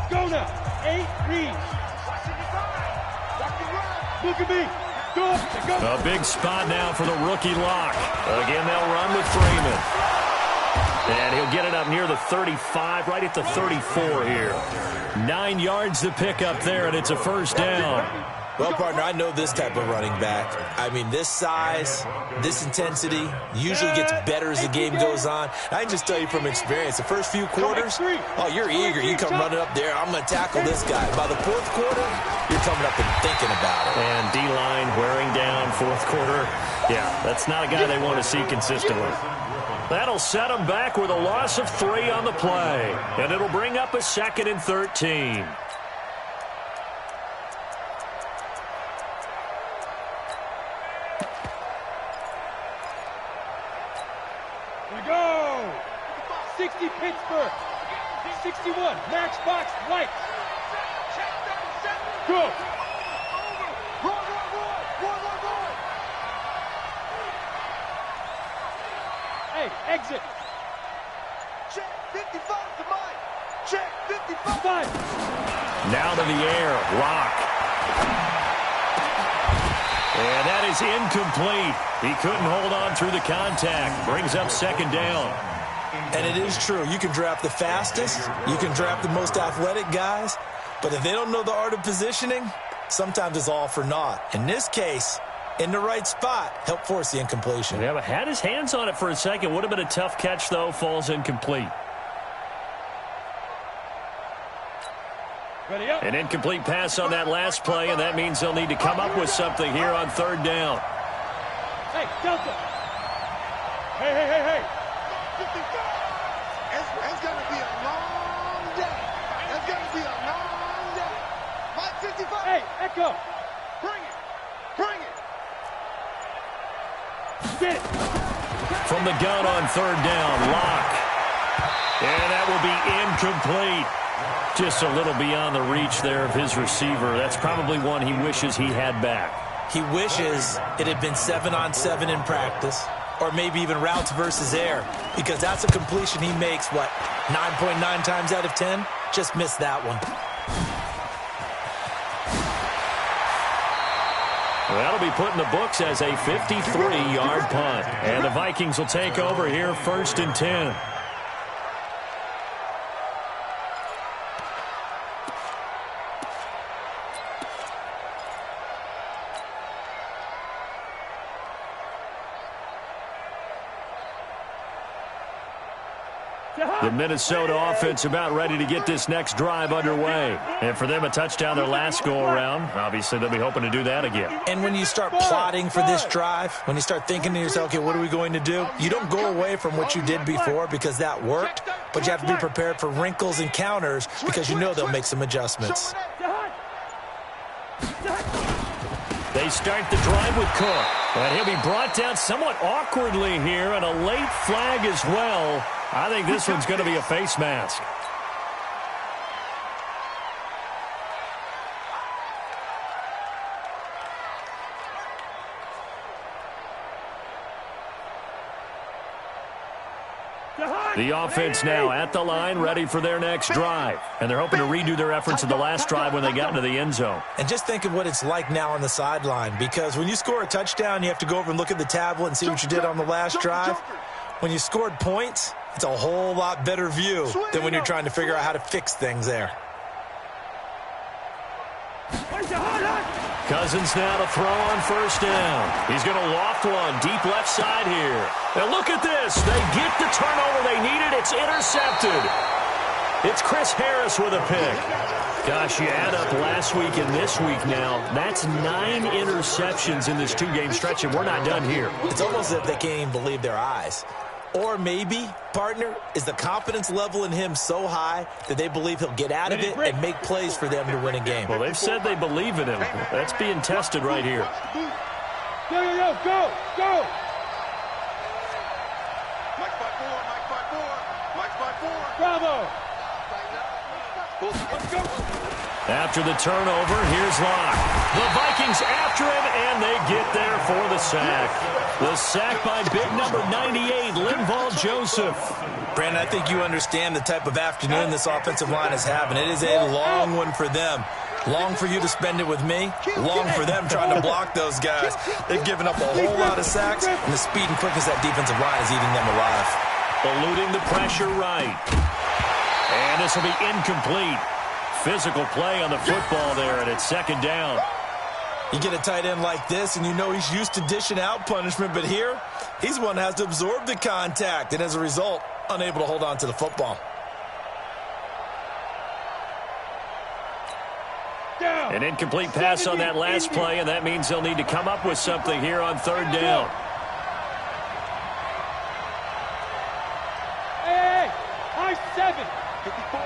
Go now. 8 reads. Look at me. Go. A big spot now for the rookie Locke. Again, they'll run with Freeman. And he'll get it up near the 35, right at the 34 here. 9 yards to pick up there, and it's a 1st down. Well, partner, I know this type of running back. I mean, this size, this intensity usually gets better as the game goes on. I can just tell you from experience, the first few quarters, oh, you're eager. You come running up there, I'm going to tackle this guy. By the 4th quarter, you're coming up and thinking about it. And D-line wearing down 4th quarter. Yeah, that's not a guy they want to see consistently. That'll set them back with a loss of 3 on the play. And it'll bring up a 2nd and 13. We go. 60 Pittsburgh. 61 Matchbox Lights. Go. Hey, exit. Check 55 to mine. Check 55. Now to the air. Rock. And that is incomplete. He couldn't hold on through the contact. Brings up 2nd down. And it is true. You can draft the fastest. You can draft the most athletic guys. But if they don't know the art of positioning, sometimes it's all for naught. In this case, in the right spot, help force the incompletion. Yeah, but had his hands on it for a second. Would have been a tough catch, though. Falls incomplete. Ready up. An incomplete pass on that last play, and that means they'll need to come up with something here on third down. Hey, Delta. Hey. It's going to be a long day. It's going to be a long day. Mike 55. Hey, Echo. Bring it. Bring it. Get it. From the gun on third down, Locke. And that will be incomplete. Just a little beyond the reach there of his receiver. That's probably one he wishes he had back. He wishes it had been 7-on-7 in practice, or maybe even routes versus air, because that's a completion he makes, 9.9 times out of 10? Just missed that one. Well, that'll be put in the books as a 53-yard punt. And the Vikings will take over here, 1st and 10. The Minnesota offense about ready to get this next drive underway. And for them, a touchdown their last go-around. Obviously, they'll be hoping to do that again. And when you start plotting for this drive, when you start thinking to yourself, okay, what are we going to do? You don't go away from what you did before because that worked, but you have to be prepared for wrinkles and counters because you know they'll make some adjustments. They start the drive with Cook. And he'll be brought down somewhat awkwardly here, and a late flag as well. I think this one's going to be a face mask. The offense now at the line, ready for their next drive. And they're hoping to redo their efforts in the last drive when they got into the end zone. And just think of what it's like now on the sideline, because when you score a touchdown, you have to go over and look at the tablet and see what you did on the last drive. When you scored points, it's a whole lot better view than when you're trying to figure out how to fix things there. Cousins now to throw on first down. He's going to loft one deep left side here. Now look at this. They get the turnover they needed. It's intercepted. It's Chris Harris with a pick. Gosh, you add up last week and this week now. That's 9 interceptions in this 2-game stretch, and we're not done here. It's almost as if they can't even believe their eyes. Or maybe, partner, is the confidence level in him so high that they believe he'll get out of it and make plays for them to win a game. Well, they've said they believe in him. That's being tested right here. Go. Mike 5-4. Mike 5-4. Bravo. Let's go. After the turnover, here's Locke. The Vikings after him, and they get there for the sack. The sack by big number 98, Linval Joseph. Brandon, I think you understand the type of afternoon this offensive line is having. It is a long one for them. Long for you to spend it with me. Long for them trying to block those guys. They've given up a whole lot of sacks, and the speed and quickness of that defensive line is eating them alive. Eluding the pressure right. And this will be incomplete. Physical play on the football there, and it's 2nd down. You get a tight end like this, and you know he's used to dishing out punishment, but here, he's one that has to absorb the contact, and as a result, unable to hold on to the football. An incomplete pass on that last play, and that means they'll need to come up with something here on 3rd down. Hey, high 7. 54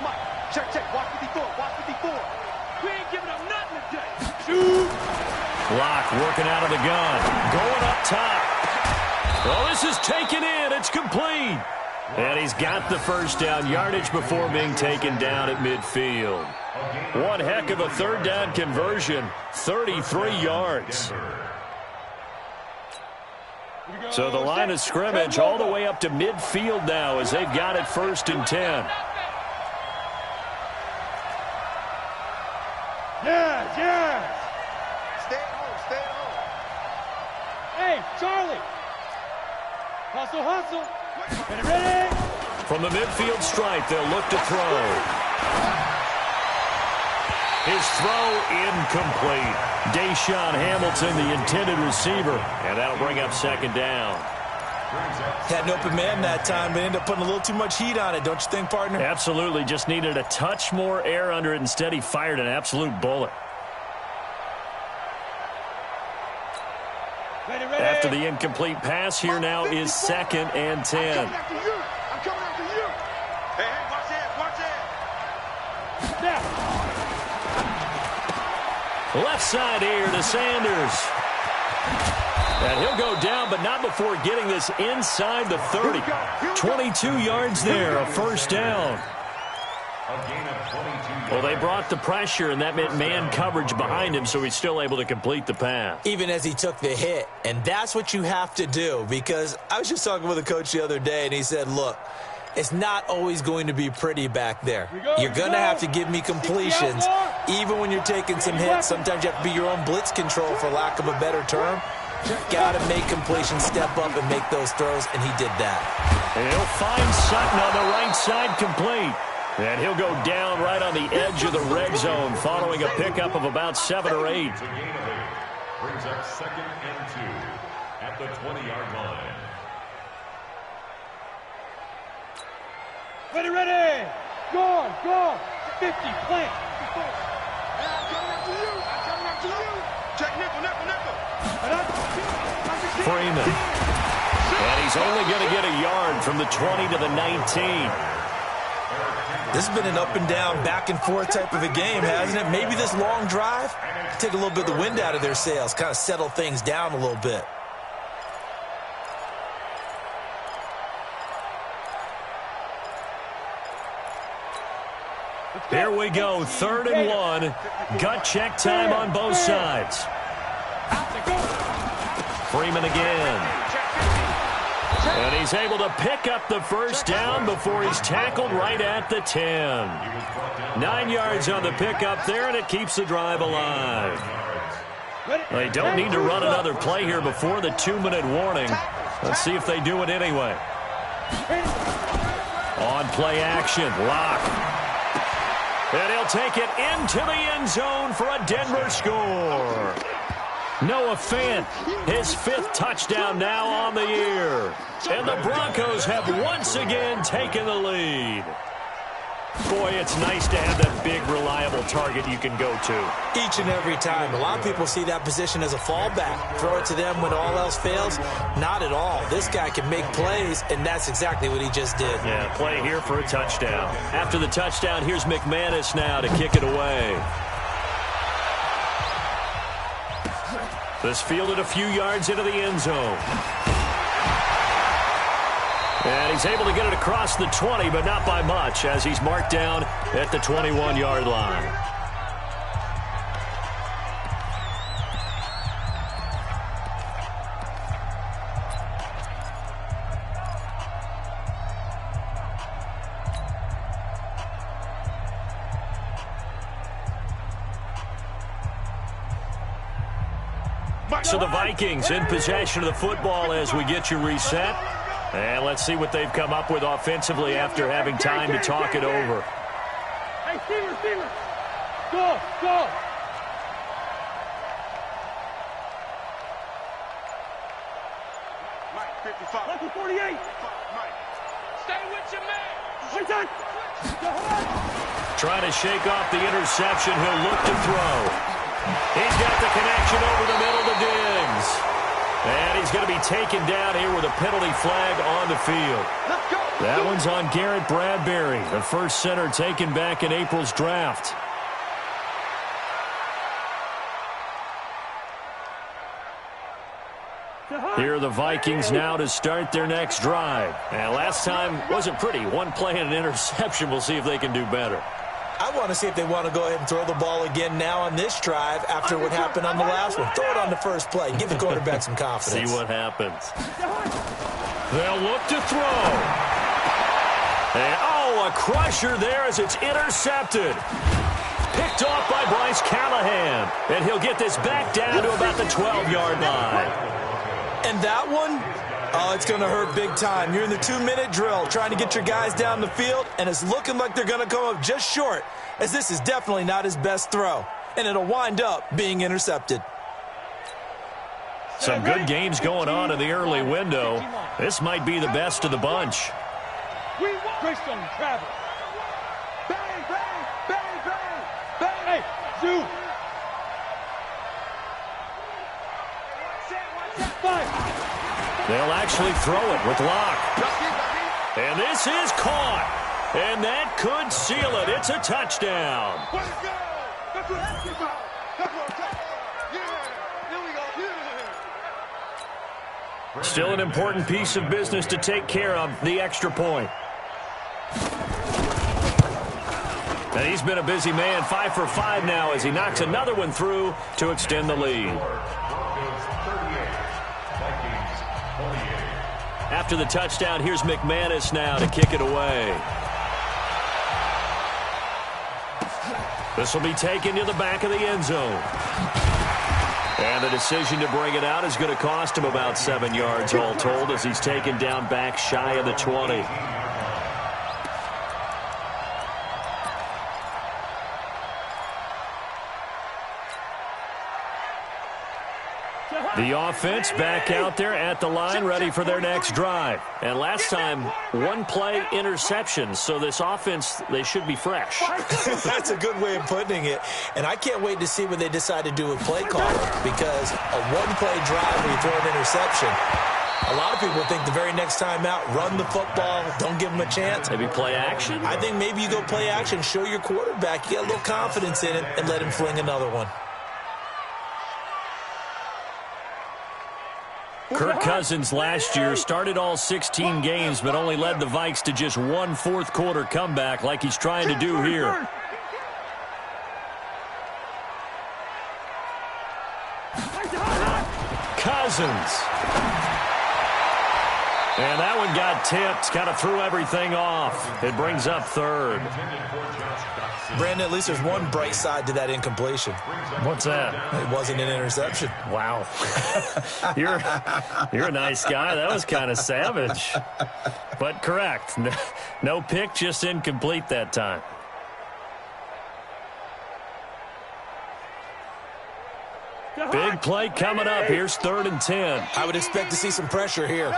Mike. Check. Watch 54. We ain't giving up nothing today. Shoot. Locke working out of the gun. Going up top. Oh, this is taken in. It's complete. And he's got the first down yardage before being taken down at midfield. One heck of a 3rd down conversion. 33 yards. So the line of scrimmage all the way up to midfield now as they've got it 1st and 10. Yeah. Stay at home. Hey, Charlie. Hustle. Ready? From the midfield stripe, they'll look to throw. His throw incomplete. Deshaun Hamilton, the intended receiver, and that'll bring up second down. Had an open man that time, but ended up putting a little too much heat on it, don't you think, partner? Absolutely. Just needed a touch more air under it. Instead, he fired an absolute bullet. Ready? After the incomplete pass, here now is 2nd and 10. I'm coming after you. Hey, watch that. Now. Left side here to Sanders. And he'll go down, but not before getting this inside the 30. 22 yards there, a first down. Well, they brought the pressure, and that meant man coverage behind him, so he's still able to complete the pass. Even as he took the hit. And that's what you have to do, because I was just talking with a coach the other day, and he said, look, it's not always going to be pretty back there. You're going to have to give me completions. Even when you're taking some hits, sometimes you have to be your own blitz control, for lack of a better term. Got to make completions, step up, and make those throws, and he did that. And he'll find Sutton on the right side complete. And he'll go down right on the edge of the red zone following a pickup of about 7 or 8. Brings up 2nd and 2 at the 20-yard line. Ready? Go. 50, plant. I'm coming after you. Check nickel. Freeman. And he's only going to get a yard from the 20 to the 19. This has been an up-and-down, back-and-forth type of a game, hasn't it? Maybe this long drive, take a little bit of the wind out of their sails, kind of settle things down a little bit. Here we go, 3rd and 1. Gut check time on both sides. Freeman again. And he's able to pick up the first down before he's tackled right at the 10. 9 yards on the pickup there, and it keeps the drive alive. They don't need to run another play here before the 2-minute warning. Let's see if they do it anyway. On play action, Locke. And he'll take it into the end zone for a Denver score. Noah Fant, his 5th touchdown now on the year. And the Broncos have once again taken the lead. Boy, it's nice to have that big, reliable target you can go to. Each and every time. A lot of people see that position as a fallback. Throw it to them when all else fails. Not at all. This guy can make plays, and that's exactly what he just did. Yeah, play here for a touchdown. After the touchdown, here's McManus now to kick it away. This fielded a few yards into the end zone. And he's able to get it across the 20, but not by much, as he's marked down at the 21-yard line. So the Vikings in possession of the football as we get you reset. And let's see what they've come up with offensively after having time to talk it over. Hey, receiver. Go. Mike, 55. Lucky 48. Mike. Stay with your man. Wait time. Trying to shake off the interception. He'll look to throw. He's got the connection over the middle to Diggs. And he's going to be taken down here with a penalty flag on the field. Let's go. That one's on Garrett Bradbury, the first center taken back in April's draft. Here are the Vikings now to start their next drive. And last time wasn't pretty. One play and an interception. We'll see if they can do better. I want to see if they want to go ahead and throw the ball again now on this drive after what happened on the last one. Throw it on the first play. Give the quarterback some confidence. See what happens. They'll look to throw. And, a crusher there as it's intercepted. Picked off by Bryce Callahan. And he'll get this back down to about the 12-yard line. And that one, Oh, it's going to hurt big time. You're in the 2-minute drill trying to get your guys down the field, and it's looking like they're going to come up just short, as this is definitely not his best throw, and it'll wind up being intercepted. Some good games going on in the early window. This might be the best of the bunch. Christian Travis. Bang, bang, bang, bang, bang. Hey, Zoo. They'll actually throw it with Locke. And this is caught. And that could seal it. It's a touchdown. Still an important piece of business to take care of, the extra point. And he's been a busy man, 5 for 5 now as he knocks another one through to extend the lead. After the touchdown, here's McManus now to kick it away. This will be taken to the back of the end zone. And the decision to bring it out is going to cost him about 7 yards all told as he's taken down back shy of the 20. The offense back out there at the line, ready for their next drive. And last time, one-play interception, so this offense, they should be fresh. That's a good way of putting it. And I can't wait to see what they decide to do with play calling, because a one-play drive where you throw an interception, a lot of people think the very next time out, run the football, don't give them a chance. Maybe play action? I think maybe you go play action, show your quarterback, you get a little confidence in it, and let him fling another one. Kirk Cousins last year started all 16 games but only led the Vikes to just one fourth-quarter comeback like he's trying to do here. Cousins. And that one got tipped, kind of threw everything off. It brings up third. Brandon, at least there's one bright side to that incompletion. What's that? It wasn't an interception. Wow. You're a nice guy. That was kind of savage. But correct. No pick, just incomplete that time. Big play coming up. Here's 3rd and 10. I would expect to see some pressure here.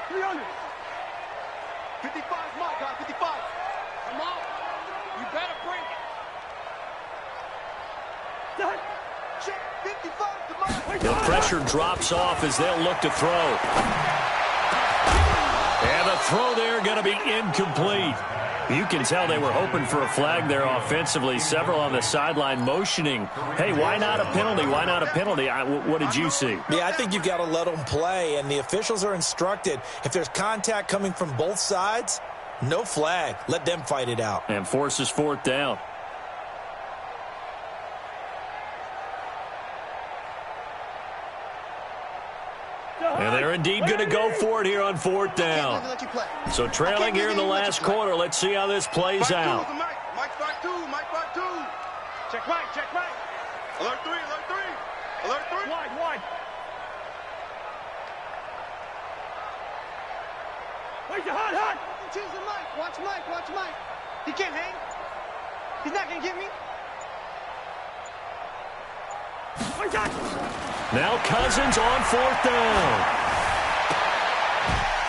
300. 55 my guy, 55. Come on. You better bring it. Check 55 to mine. The pressure drops off as they'll look to throw. And the throw there going to be incomplete. You can tell they were hoping for a flag there offensively. Several on the sideline motioning, hey, why not a penalty? Why not a penalty? What did you see? Yeah, I think you've got to let them play, and the officials are instructed. If there's contact coming from both sides, no flag. Let them fight it out. And forces 4th down. And they're indeed going to go for it here on 4th down. So trailing here in the last quarter. Let's see how this plays out. Mike strike 2, Mike strike 2. Check right, check right. Alert 3, alert 3. Alert 3. Wide. Where's your hot? Choose the Mike. Watch Mike. He can't hang. He's not going to get me. Now Cousins on 4th down.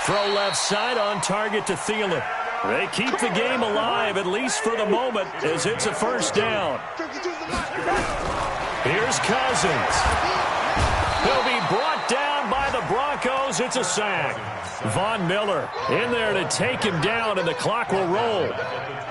Throw left side on target to Thielen. They keep the game alive, at least for the moment, as it's a 1st down. Here's Cousins. He'll be brought down by the Broncos. It's a sack. Von Miller in there to take him down, and the clock will roll.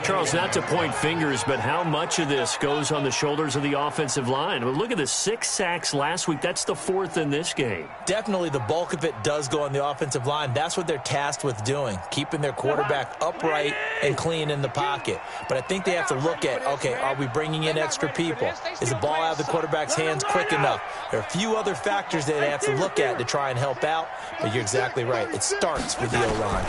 Charles, not to point fingers, but how much of this goes on the shoulders of the offensive line? Well, look at the 6 sacks last week. That's the 4th in this game. Definitely the bulk of it does go on the offensive line. That's what they're tasked with doing, keeping their quarterback upright and clean in the pocket. But I think they have to look at, okay, are we bringing in extra people? Is the ball out of the quarterback's hands quick enough? There are a few other factors they have to look at to try and help out, but you're exactly right. It starts with the O-line.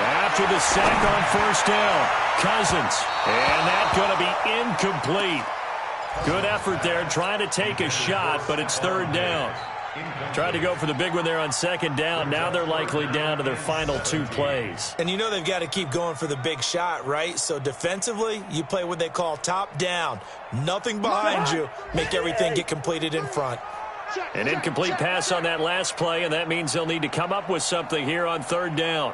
After the sack on 1st down, Cousins. And that's going to be incomplete. Good effort there, trying to take a shot, but it's third down. Tried to go for the big one there on second down. Now they're likely down to their final 2 plays. And you know they've got to keep going for the big shot, right? So defensively, you play what they call top down. Nothing behind you. Make everything get completed in front. An incomplete pass on that last play, and that means they'll need to come up with something here on third down.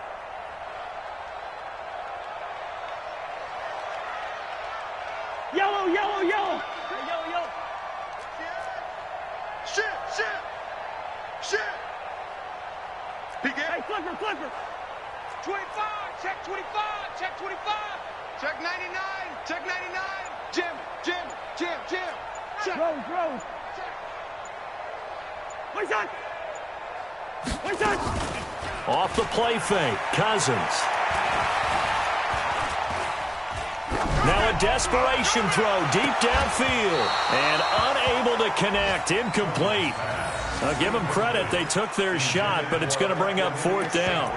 Yellow, yellow, yellow. Yellow, yellow. Shit. Hey, flipper. 25, check 25, check 25. Check 99, check 99. Jim. Check. Rose. Wait on. Off the play fake, Cousins. Now a desperation throw deep downfield. And unable to connect, incomplete. I'll give them credit, they took their shot, but it's going to bring up fourth down.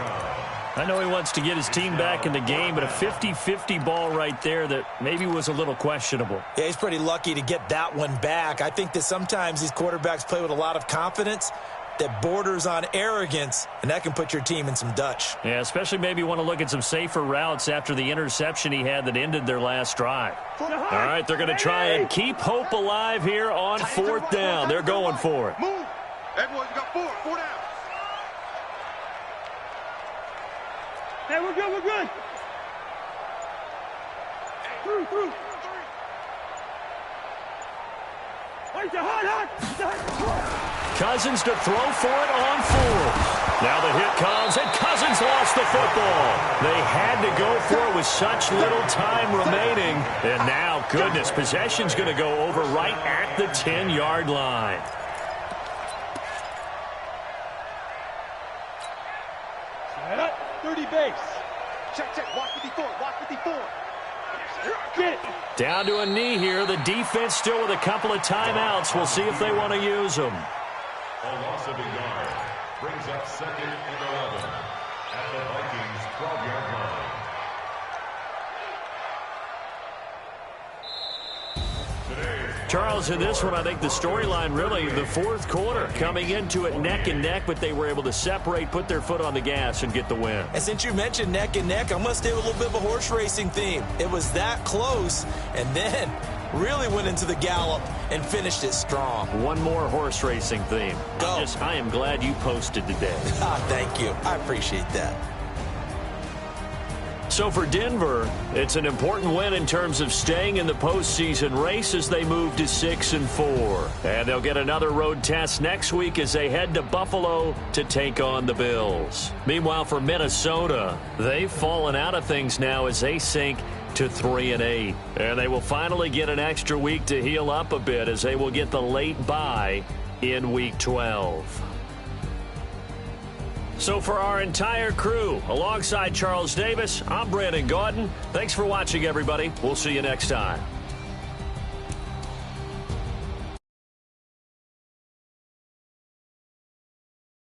I know he wants to get his team back in the game, but a 50-50 ball right there that maybe was a little questionable. Yeah, he's pretty lucky to get that one back. I think that sometimes these quarterbacks play with a lot of confidence that borders on arrogance, and that can put your team in some Dutch. Yeah, especially maybe want to look at some safer routes after the interception he had that ended their last drive. All right, they're going to try and keep hope alive here on fourth down. They're going for it. Move. Everyone, you got 4 down. Hey, we're good. Through. Wait, hot. Cousins to throw for it on 4. Now the hit comes, and Cousins lost the football. They had to go for it with such little time remaining. And now, goodness, possession's going to go over right at the 10-yard line. Set up, 30 base. Check. Watch 54. Get it. Down to a knee here. The defense still with a couple of timeouts. We'll see if they want to use them. A loss of a yard brings up second and 11 at the Vikings 12-yard line. Charles, in this one, I think the storyline really, the fourth quarter, coming into it neck and neck, but they were able to separate, put their foot on the gas, and get the win. And since you mentioned neck and neck, I'm going to stay with a little bit of a horse racing theme. It was that close, and then really went into the gallop and finished it strong. One more horse racing theme. Go. I am glad you posted today. Thank you. I appreciate that. So for Denver, it's an important win in terms of staying in the postseason race as they move to 6-4. And they'll get another road test next week as they head to Buffalo to take on the Bills. Meanwhile, for Minnesota, they've fallen out of things now as they sink to 3-8. And they will finally get an extra week to heal up a bit as they will get the late bye in Week 12. So for our entire crew, alongside Charles Davis, I'm Brandon Gaudin. Thanks for watching, everybody. We'll see you next time.